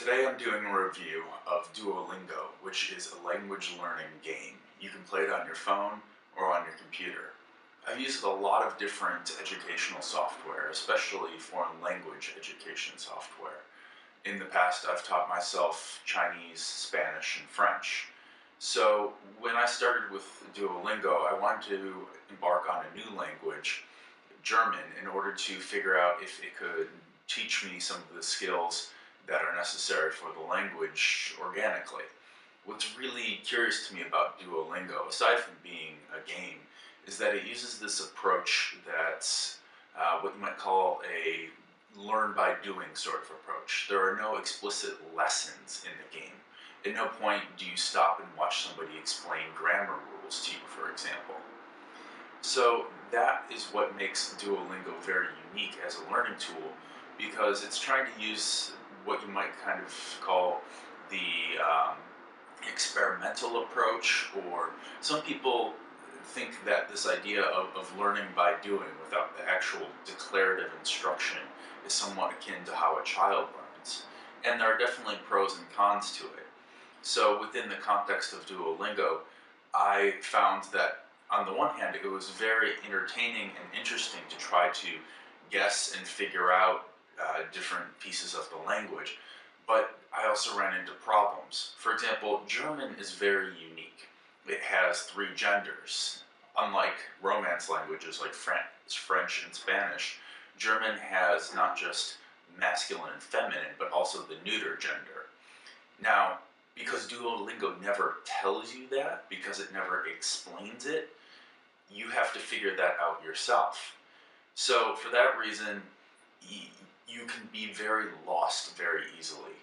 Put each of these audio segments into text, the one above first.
Today I'm doing a review of Duolingo, which is a language learning game. You can play it on your phone or on your computer. I've used a lot of different educational software, especially foreign language education software. In the past, I've taught myself Chinese, Spanish, and French. So when I started with Duolingo, I wanted to embark on a new language, German, in order to figure out if it could teach me some of the skills that are necessary for the language organically. What's really curious to me about Duolingo, aside from being a game, is that it uses this approach that's what you might call a learn by doing sort of approach. There are no explicit lessons in the game. At no point do you stop and watch somebody explain grammar rules to you, for example. So that is what makes Duolingo very unique as a learning tool, because it's trying to use what you might kind of call the experimental approach, or some people think that this idea of learning by doing without the actual declarative instruction is somewhat akin to how a child learns. And there are definitely pros and cons to it. So within the context of Duolingo, I found that on the one hand, it was very entertaining and interesting to try to guess and figure out different pieces of the language, but I also ran into problems. For example, German is very unique. It has three genders. Unlike Romance languages like French and Spanish, German has not just masculine and feminine, but also the neuter gender. Now, because Duolingo never tells you that, because it never explains it, you have to figure that out yourself. So for that reason, you can be very lost very easily.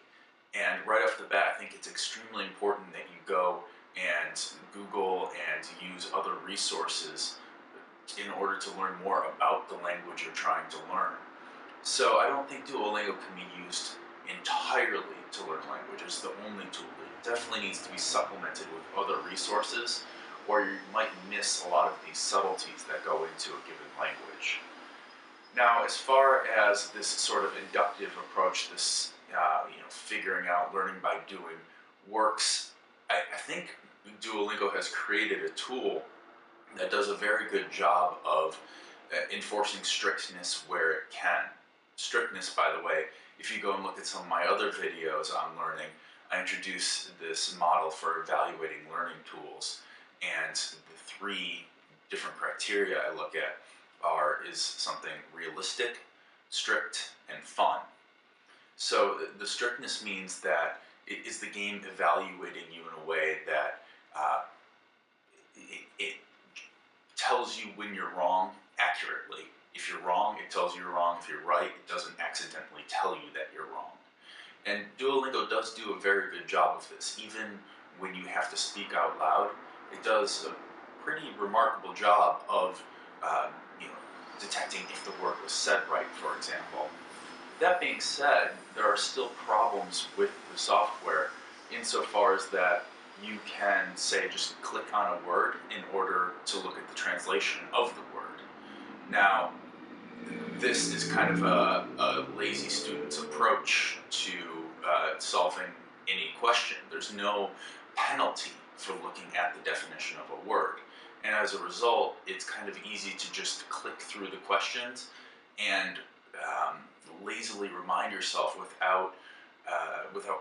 And right off the bat, I think it's extremely important that you go and Google and use other resources in order to learn more about the language you're trying to learn. So I don't think Duolingo can be used entirely to learn languages, the only tool. It definitely needs to be supplemented with other resources, or you might miss a lot of these subtleties that go into a given language. Now, as far as this sort of inductive approach, this figuring out, learning by doing works, I think Duolingo has created a tool that does a very good job of enforcing strictness where it can. Strictness, by the way, if you go and look at some of my other videos on learning, I introduce this model for evaluating learning tools, and the three different criteria I look at is something realistic, strict, and fun. So the strictness means that is the game evaluating you in a way that it tells you when you're wrong accurately. If you're wrong, it tells you you're wrong. If you're right, it doesn't accidentally tell you that you're wrong. And Duolingo does do a very good job of this. Even when you have to speak out loud, it does a pretty remarkable job of detecting if the word was said right, for example. That being said, there are still problems with the software insofar as that you can, say, just click on a word in order to look at the translation of the word. Now, this is kind of a lazy student's approach to solving any question. There's no penalty for looking at the definition of a word. And as a result, it's kind of easy to just click through the questions and lazily remind yourself without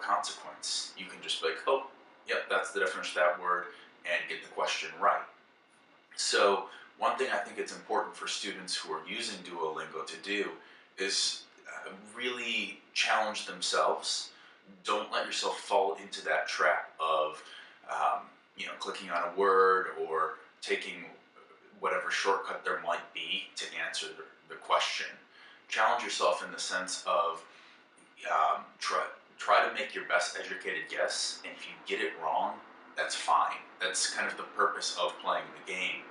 consequence. You can just be like, oh, yep, that's the definition of that word, and get the question right. So one thing I think it's important for students who are using Duolingo to do is really challenge themselves. Don't let yourself fall into that trap of clicking on a word or taking whatever shortcut there might be to answer the question. Challenge yourself in the sense of try to make your best educated guess, and if you get it wrong, that's fine. That's kind of the purpose of playing the game,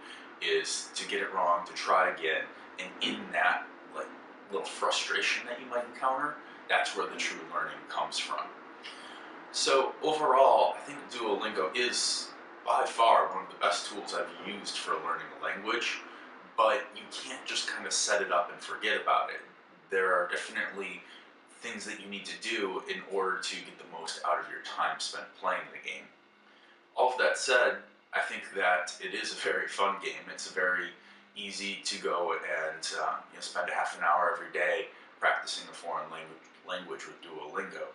is to get it wrong, to try again, and in that little frustration that you might encounter, that's where the true learning comes from. So overall, I think Duolingo is by far one of the best tools I've used for learning a language, but you can't just kind of set it up and forget about it. There are definitely things that you need to do in order to get the most out of your time spent playing the game. All of that said, I think that it is a very fun game. It's very easy to go and spend a half an hour every day practicing a foreign language with Duolingo.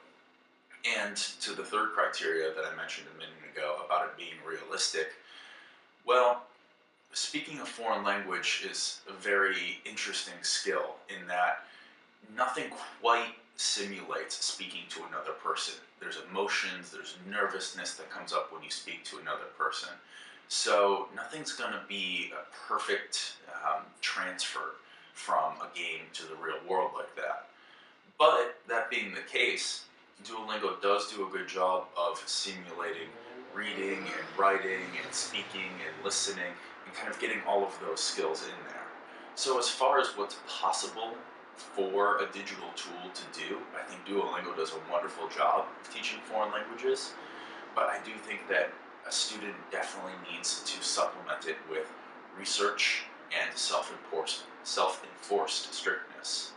And to the third criteria that I mentioned a minute ago about it being realistic, well, speaking a foreign language is a very interesting skill in that nothing quite simulates speaking to another person. There's emotions, there's nervousness that comes up when you speak to another person. So nothing's going to be a perfect transfer from a game to the real world like that. But that being the case, Duolingo does do a good job of simulating reading and writing and speaking and listening and kind of getting all of those skills in there. So as far as what's possible for a digital tool to do, I think Duolingo does a wonderful job of teaching foreign languages, but I do think that a student definitely needs to supplement it with research and self-enforced strictness.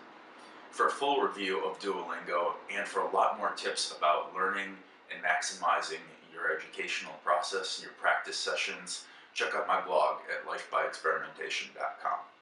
For a full review of Duolingo and for a lot more tips about learning and maximizing your educational process, your practice sessions, check out my blog at lifebyexperimentation.com.